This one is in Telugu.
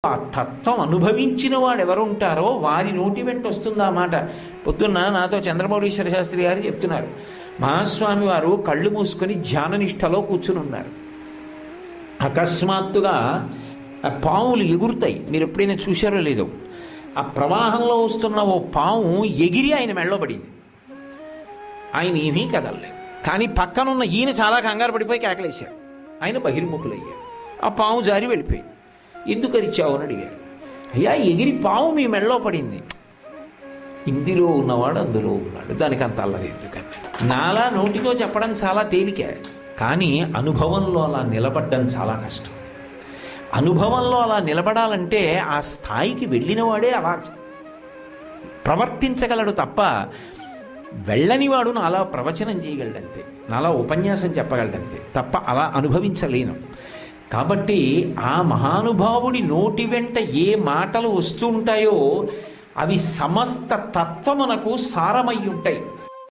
ఆ తత్వం అనుభవించిన వాడు ఎవరు ఉంటారో వారి నోటి వెంట వస్తుంది ఆ మాట. పొద్దున్న నాతో చంద్రమౌళీశ్వర శాస్త్రి గారు చెప్తున్నారు, మహాస్వామి వారు కళ్ళు మూసుకొని ధ్యాననిష్టలో కూర్చుని ఉన్నారు. అకస్మాత్తుగా పాములు ఎగురుతాయి. మీరు ఎప్పుడైనా చూశారో లేదో, ఆ ప్రవాహంలో వస్తున్న ఓ పాము ఎగిరి ఆయన మెళ్ళో పడింది. ఆయన ఏమీ కదలలేదు. కానీ పక్కనున్న ఈయన చాలా కంగారు పడిపోయి కేకలేశారు. ఆయన బహిర్ముఖులయ్యారు. ఆ పాము జారి వెళ్ళిపోయింది. ఎందుకు అరిచావు అని అడిగారు. అయ్యా, ఎగిరి పాము మీ మెళ్ళలో పడింది. ఇందులో ఉన్నవాడు అందులో ఉన్నాడు, దానికి అంత అల్లరి ఎందుకంటే. నాలా నోటితో చెప్పడం చాలా తేలిక, కానీ అనుభవంలో అలా నిలబడ్డం చాలా కష్టం. అనుభవంలో అలా నిలబడాలంటే ఆ స్థాయికి వెళ్ళినవాడే అలా ప్రవర్తించగలడు తప్ప వెళ్ళనివాడు నాలా ప్రవచనం చేయగలడంతే, నాలా ఉపన్యాసం చెప్పగలడంతే తప్ప అలా అనుభవించలేను. కాబట్టి ఆ మహానుభావుడి నోటి వెంట ఏ మాటలు వస్తూ ఉంటాయో అవి సమస్త తత్వమునకు సారమై ఉంటాయి.